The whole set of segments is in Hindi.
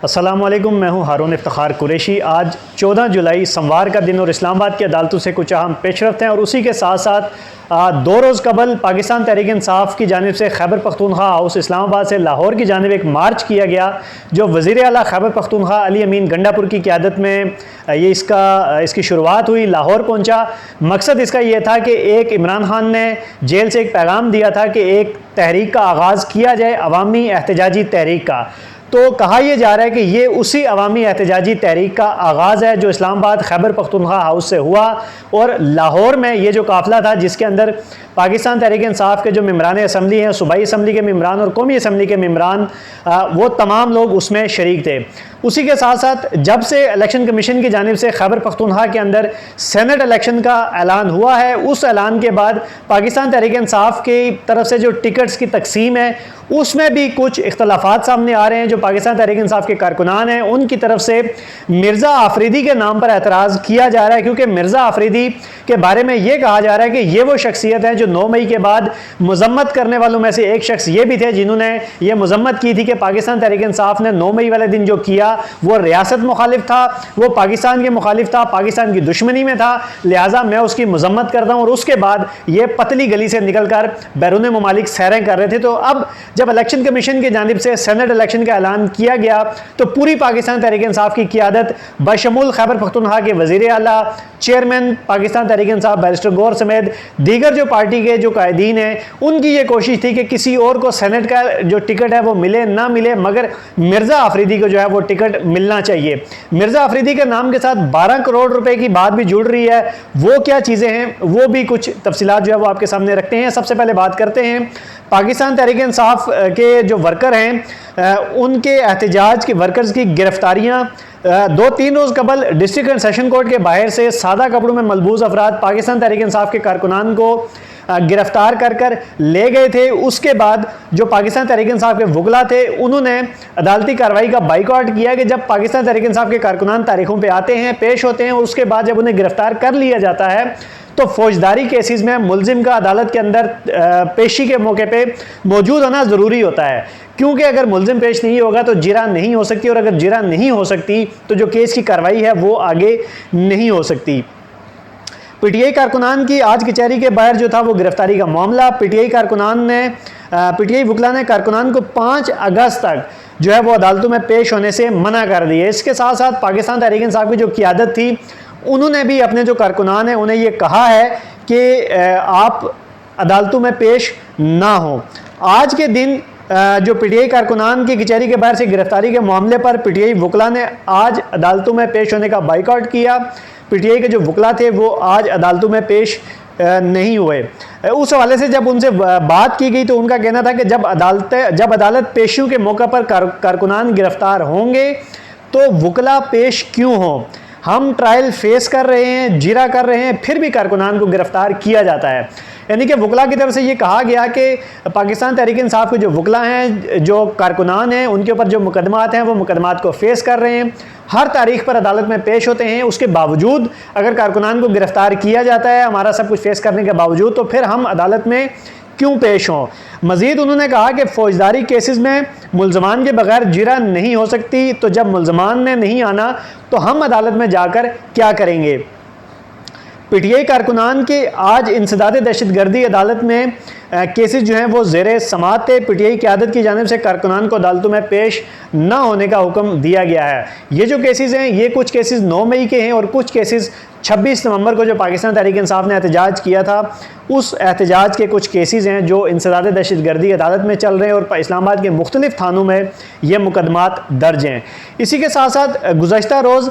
अस्सलामुअलैकुम, मैं हूं हारून इफ्तिखार कुरैशी। आज 14 जुलाई सोमवार का दिन और इस्लामाबाद की अदालतों से कुछ अहम पेशरफ्त हैं और उसी के साथ साथ 2 रोज़ कबल पाकिस्तान तहरीक इंसाफ की जानिब से खैबर पख्तूनख्वा हाउस इस्लामाबाद से लाहौर की जानिब एक मार्च किया गया, जो वज़ीर आला खैबर पख्तूनख्वा अली अमीन गंडापुर की क़यादत में ये इसकी शुरुआत हुई। लाहौर पहुँचा। मकसद इसका ये था कि एक इमरान खान ने जेल से एक पैगाम दिया था कि एक तहरीक का आगाज़ किया जाए, अवामी एहतजाजी तहरीक का। तो कहा यह जा रहा है कि ये उसी अवामी एहतजाजी तहरीक का आगाज़ है जो इस्लामाबाद खैबर पख्तूनख्वा हाउस से हुआ। और लाहौर में ये जो काफ़िला था जिसके अंदर पाकिस्तान तहरीक इंसाफ के जो मेम्बरान असम्बली हैं, सूबाई असम्बली के मेम्बरान और कौमी असम्बली के मेम्बरान, वो तमाम लोग उसमें शरीक थे। उसी के साथ साथ जब से इलेक्शन कमीशन की जानिब से खैबर पख्तूनख्वा के अंदर सेनेट इलेक्शन का ऐलान हुआ है, उस ऐलान के बाद पाकिस्तान तहरीक इंसाफ की तरफ से जो टिकट्स की तकसीम है उसमें भी कुछ इख्तलाफात सामने आ रहे हैं। जो पाकिस्तान तहरीक इंसाफ के कारकुनान हैं उनकी तरफ से मिर्ज़ा आफरीदी के नाम पर एतराज़ किया जा रहा है, क्योंकि मिर्ज़ा आफरीदी के बारे में ये कहा जा रहा है कि ये वो शख्सियत है जो 9 मई के बाद मजम्मत करने वालों में से एक शख्स ये भी थे जिन्होंने ये मजम्मत की थी कि पाकिस्तान तहरीक इंसाफ ने 9 मई वाले दिन जो किया वो रियासत मुखालिफ था, वो पाकिस्तान के मुखालिफ था, पाकिस्तान की दुश्मनी में था, लिहाजा मैं उसकी मजम्मत करता हूँ। और उसके बाद ये पतली गली से निकल कर बैरून ममालिक सैरें कर रहे थे। तो अब जब इलेक्शन कमीशन की जानिब से सेनेट इलेक्शन का ऐलान किया गया तो पूरी पाकिस्तान तहरीक इंसाफ की क़यादत बशमूल खैबर पख्तूनख्वा के वज़ीर आला, चेयरमैन पाकिस्तान तहरीक इंसाफ बैरिस्टर गौर समेत दीगर जो पार्टी के जो कायदीन हैं उनकी ये कोशिश थी कि किसी और को सेनेट का जो टिकट है वो मिले ना मिले, मगर मिर्ज़ा आफरीदी को जो है वो टिकट मिलना चाहिए। मिर्ज़ा आफरीदी के नाम के साथ 12 करोड़ रुपए की बात भी जुड़ रही है। वो क्या चीज़ें हैं, वो भी कुछ तफसीलात जो है वो आपके सामने रखते हैं। सबसे पहले बात करते हैं पाकिस्तान तहरीक इंसाफ के जो वर्कर हैं उनके एहतजाज के वर्कर्स की गिरफ्तारियाँ। 2-3 रोज़ कबल डिस्ट्रिक्ट एंड सेशन कोर्ट के बाहर से सादा कपड़ों में मलबूस अफराद पाकिस्तान तहरीक इंसाफ के कारकुनान को गिरफ्तार कर ले गए थे। उसके बाद जो पाकिस्तान तहरीक इंसाफ के वकला थे उन्होंने अदालती कार्रवाई का बाइकआउट किया कि जब पाकिस्तान तहरीक इंसाफ के कारकुनान तारीखों पे आते हैं, पेश होते हैं, उसके बाद जब उन्हें गिरफ्तार कर लिया जाता है तो फौजदारी केसेस में मुलजिम का अदालत के अंदर पेशी के मौके पे मौजूद होना ज़रूरी होता है, क्योंकि अगर मुलजिम पेश नहीं होगा तो जिरा नहीं हो सकती, और अगर जिरा नहीं हो सकती तो जो केस की कार्रवाई है वो आगे नहीं हो सकती। पीटीआई कारकुनान की आज कचहरी के बाहर जो था वो गिरफ्तारी का मामला, पीटीआई वकला ने कारकुनान को 5 अगस्त तक जो है वो अदालतों में पेश होने से मना कर दिया। इसके साथ साथ पाकिस्तान तहरीक इंसाफ की जो क़यादत थी उन्होंने भी अपने जो कारकुनान हैं उन्हें ये कहा है कि आप अदालतों में पेश ना हो। आज के दिन जो पीटीआई कारकुनान की कचहरी के बाहर से गिरफ्तारी के मामले पर पीटीआई वकला ने आज अदालतों में पेश होने का बाइकआउट किया। पीटीआई के जो वकला थे वो आज अदालतों में पेश नहीं हुए। उस हवाले से जब उनसे बात की गई तो उनका कहना था कि जब अदालत पेशियों के मौके पर कारकुनान गिरफ्तार होंगे तो वकला पेश क्यों हों। हम ट्रायल फेस कर रहे हैं, जिरा कर रहे हैं, फिर भी कारकुनान को गिरफ्तार किया जाता है। यानी कि वकला की तरफ से ये कहा गया कि पाकिस्तान तहरीक इंसाफ के जो वकला हैं, जो कारकुनान हैं, उनके ऊपर जो मुकदमात हैं वो मुकदमात को फेस कर रहे हैं, हर तारीख पर अदालत में पेश होते हैं। उसके बावजूद अगर कारकुनान को गिरफ्तार किया जाता है हमारा सब कुछ फेस करने के बावजूद, तो फिर हम अदालत में क्यों पेश हों। मज़ीद उन्होंने कहा कि फ़ौजदारी केसेस में मुल्ज़मान के बगैर जिरा नहीं हो सकती, तो जब मुल्ज़मान ने नहीं आना तो हम अदालत में जाकर क्या करेंगे। पीटीआई कारकुनान के आज इंसदाद दहशतगर्दी अदालत में केसेस जो हैं वो ज़ेर समाअत थे। पीटीआई क़यादत की जानिब से कारकुनान को अदालतों में पेश न होने का हुक्म दिया गया है। ये जो केसेस हैं ये कुछ केसेस 9 मई के हैं और कुछ केसेस 26 नवंबर को जो पाकिस्तान तहरीक इंसाफ ने एहतजाज किया था उस एहतजाज के कुछ केसेस हैं जो इंसदाद दहशतगर्दी अदालत में चल रहे हैं और इस्लामाबाद के मुख्तलिफ थानों में ये मुकदमात दर्ज हैं। इसी के साथ साथ गुज़श्ता रोज़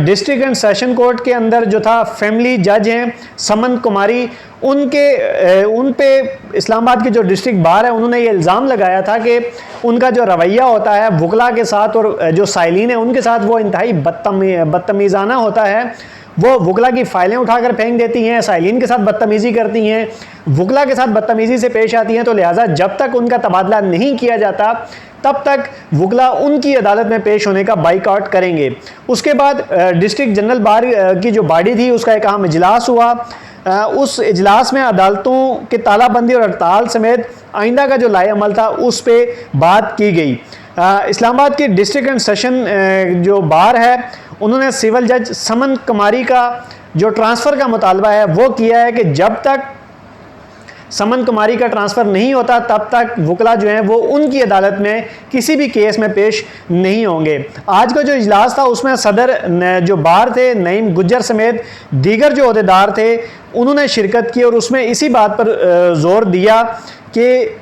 डिस्ट्रिक्ट एंड सेशन कोर्ट के अंदर जो था फैमिली जज हैं समंत कुमारी, उन पे इस्लामाबाद के जो डिस्ट्रिक्ट बार है उन्होंने ये इल्ज़ाम लगाया था कि उनका जो रवैया होता है वकला के साथ और जो साइलिन है उनके साथ वो इंतहाई बदतमीज़ाना होता है। वो वकला की फ़ाइलें उठाकर फेंक देती हैं, साइलिन के साथ बदतमीज़ी करती हैं, वकला के साथ बदतमीज़ी से पेश आती हैं। तो लिहाजा जब तक उनका तबादला नहीं किया जाता तब तक वकला उनकी अदालत में पेश होने का बाइकआउट करेंगे। उसके बाद डिस्ट्रिक्ट जनरल बार की जो बॉडी थी उसका एक अहम इजलास हुआ। उस इजलास में अदालतों के तालाबंदी और हड़ताल समेत आइंदा का जो लाए अमल था उस पर बात की गई। इस्लामाबाद की डिस्ट्रिक्ट एंड सेशन जो बार है, उन्होंने सिविल जज समन कुमारी का जो ट्रांसफ़र का मुतालबा है वो किया है कि जब तक समन कुमारी का ट्रांसफ़र नहीं होता तब तक वकला जो हैं वो उनकी अदालत में किसी भी केस में पेश नहीं होंगे। आज का जो इजलास था उसमें सदर जो बार थे नईम गुज्जर समेत दीगर जो अहदेदार थे उन्होंने शिरकत की और उसमें इसी बात पर ज़ोर दिया कि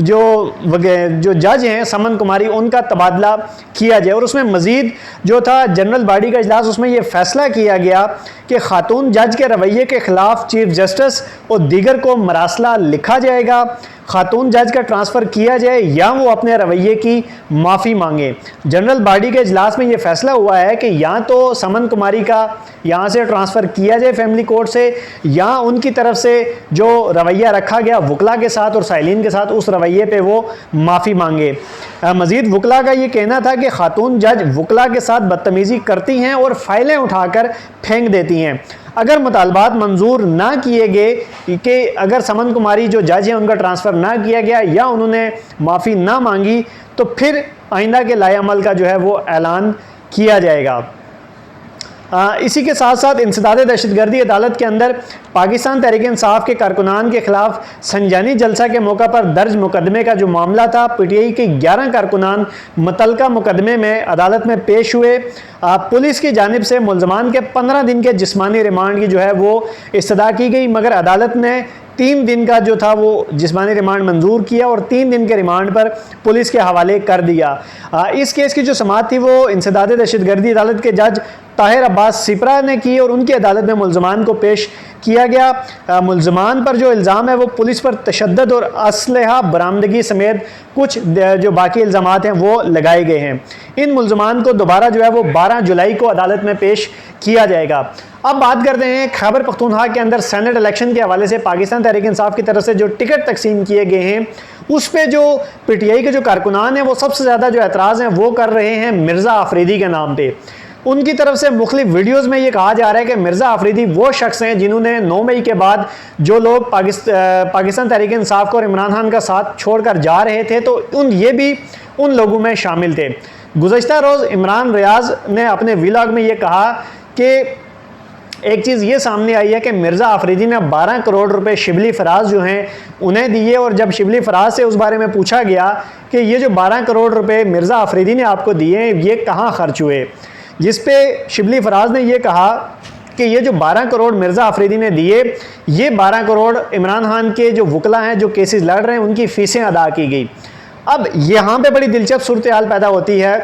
जो जज हैं समन कुमारी उनका तबादला किया जाए। और उसमें मज़ीद जो था जनरल बॉडी का इजलास, उसमें यह फ़ैसला किया गया कि खातून जज के रवैये के ख़िलाफ़ चीफ जस्टिस और दीगर को मरासला लिखा जाएगा, खातून जज का ट्रांसफ़र किया जाए या वो अपने रवैये की माफ़ी मांगे। जनरल बॉडी के इजलास में ये फ़ैसला हुआ है कि या तो समन कुमारी का यहाँ से ट्रांसफ़र किया जाए फैमिली कोर्ट से, या उनकी तरफ से जो रवैया रखा गया वकला के साथ और साइलिन के साथ उस रवैये पे वो माफ़ी मांगे। मज़ीद वकला का ये कहना था कि खातून जज वकला के साथ बदतमीज़ी करती हैं और फाइलें उठाकर फेंक देती हैं। अगर मुतालबात मंजूर ना किए गए कि अगर समन कुमारी जो जज हैं उनका ट्रांसफ़र ना किया गया या उन्होंने माफ़ी ना मांगी तो फिर आइंदा के लाएअमल का जो है वो ऐलान किया जाएगा। इसी के साथ साथ इंसदाद दहशतगर्दी अदालत के अंदर पाकिस्तान तहरीक इंसाफ के कारकुनान के ख़िलाफ़ संजानी जलसा के मौका पर दर्ज मुकदमे का जो मामला था, पीटीआई के 11 कारकुनान मुतलका मुकदमे में अदालत में पेश हुए। पुलिस की जानिब से मुलजमान के 15 दिन के जिस्मानी रिमांड की जो है वो इस्तदा की गई, मगर अदालत ने 3 दिन का जो था वो जिस्मानी रिमांड मंजूर किया और 3 दिन के रिमांड पर पुलिस के हवाले कर दिया। इस केस की जो समाअत थी वो इंसदाद दहशतगर्दी अदालत के जज ताहिर अब्बास सिपरा ने की और उनकी अदालत में मुलजमान को पेश किया गया। मुलजमान पर जो इल्ज़ाम है वो पुलिस पर तशद्दुद और असलहा बरामदगी समेत कुछ जो बाकी इल्ज़ामात हैं वो लगाए गए हैं। इन मुलजमान को दोबारा जो है वो 12 जुलाई को अदालत में पेश किया जाएगा। अब बात करते हैं खैबर पख्तूनख्वा के अंदर सेनेट इलेक्शन के हवाले से पाकिस्तान तहरीक इंसाफ की तरफ से जो टिकट तकसीम किए गए हैं उस पर जो पीटीआई के जो कारकुनान हैं वो सबसे ज़्यादा जो एतराज़ हैं वो कर रहे हैं मिर्ज़ा आफरीदी के नाम पे। उनकी तरफ से मुख्तलिफ वीडियोज़ में ये कहा जा रहा है कि मिर्ज़ा आफरीदी वो शख्स हैं जिन्होंने 9 मई के बाद जो लोग पाकिस्तान तहरीक इंसाफ को और इमरान खान का साथ छोड़कर जा रहे थे तो ये भी उन लोगों में शामिल थे। गुज़श्ता रोज़ इमरान रियाज ने अपने व्लॉग में ये कहा कि एक चीज़ ये सामने आई है कि मिर्ज़ा आफरीदी ने 12 करोड़ रुपए शिबली फराज जो हैं उन्हें दिए, और जब शिबली फराज से उस बारे में पूछा गया कि ये जो 12 करोड़ रुपए मिर्ज़ा आफरीदी ने आपको दिए ये कहाँ खर्च हुए, जिस पे शिबली फराज ने ये कहा कि ये जो 12 करोड़ मिर्ज़ा आफरीदी ने दिए ये 12 करोड़ इमरान खान के जो वकला हैं जो केसेस लड़ रहे हैं उनकी फ़ीसें अदा की गई। अब यहाँ पे बड़ी दिलचस्प सूरत हाल पैदा होती है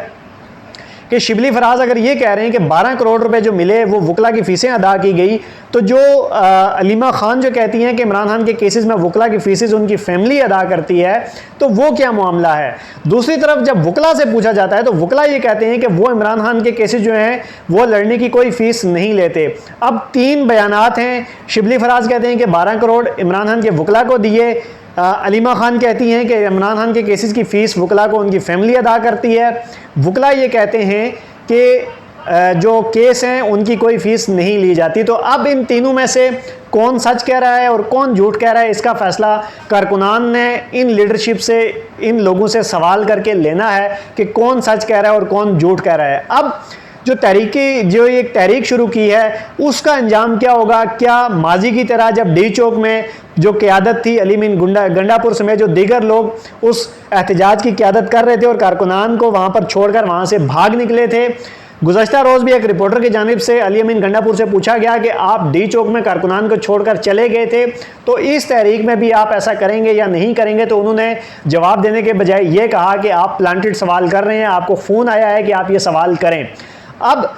कि शिबली फराज अगर ये कह रहे हैं कि 12 करोड़ रुपए जो मिले वो वकला की फ़ीसें अदा की गई, तो जो अलीमा खान जो कहती हैं कि इमरान खान के केसेस में वकला की फ़ीसें उनकी फैमिली अदा करती है, तो वो क्या मामला है। दूसरी तरफ जब वकला से पूछा जाता है तो वकला ये कहते हैं कि वो इमरान खान के केसेस जो हैं वो लड़ने की कोई फ़ीस नहीं लेते। अब 3 बयानात हैं। शिबली फराज कहते हैं कि 12 करोड़ इमरान खान के वकला को दिए, अलीमा खान कहती हैं कि इमरान खान के केसेस की फ़ीस वकला को उनकी फैमिली अदा करती है। वकला ये कहते हैं कि जो केस हैं उनकी कोई फ़ीस नहीं ली जाती। तो अब इन तीनों में से कौन सच कह रहा है और कौन झूठ कह रहा है, इसका फ़ैसला कारकुनान ने इन लीडरशिप से, इन लोगों से सवाल करके लेना है कि कौन सच कह रहा है और कौन झूठ कह रहा है। अब जो एक तहरीक शुरू की है उसका अंजाम क्या होगा। क्या माजी की तरह जब डी चौक में जो क़यादत थी अली मीन गंडापुर समेत जो दीगर लोग उस एहतजाज की क़यादत कर रहे थे और कारकुनान को वहाँ पर छोड़कर वहाँ से भाग निकले थे। गुज़श्ता रोज़ भी एक रिपोर्टर की जानिब से अली अमीन गंडापुर से पूछा गया कि आप डी चौक में कारकुनान को छोड़कर चले गए थे, तो इस तहरीक में भी आप ऐसा करेंगे या नहीं करेंगे। तो उन्होंने जवाब देने के बजाय ये कहा कि आप प्लांटेड सवाल कर रहे हैं, आपको फ़ोन आया है कि आप ये सवाल करें। अब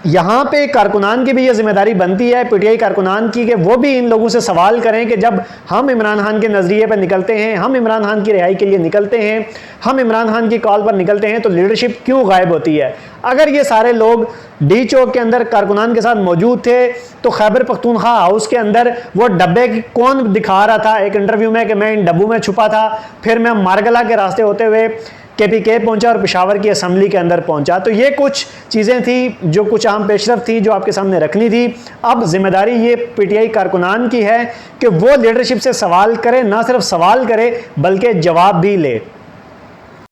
यहाँ पे कारकुनान की भी ये जिम्मेदारी बनती है, पीटीआई कारकुनान की, कि वो भी इन लोगों से सवाल करें कि जब हम इमरान खान के नज़रिए पर निकलते हैं, हम इमरान खान की रिहाई के लिए निकलते हैं, हम इमरान खान की कॉल पर निकलते हैं, तो लीडरशिप क्यों गायब होती है। अगर ये सारे लोग डी चौक के अंदर कारकुनान के साथ मौजूद थे तो खैबर पख्तूनख्वा हाउस के अंदर वो डब्बे कौन दिखा रहा था एक इंटरव्यू में कि मैं इन डब्बों में छुपा था, फिर मैं मारगला के रास्ते होते हुए KPK पहुंचा और पेशावर की असम्बली के अंदर पहुंचा। तो ये कुछ चीज़ें थी जो कुछ अहम पेशरफ थी जो आपके सामने रखनी थी। अब जिम्मेदारी ये पीटीआई कारकुनान की है कि वो लीडरशिप से सवाल करे, ना सिर्फ सवाल करे बल्कि जवाब भी ले।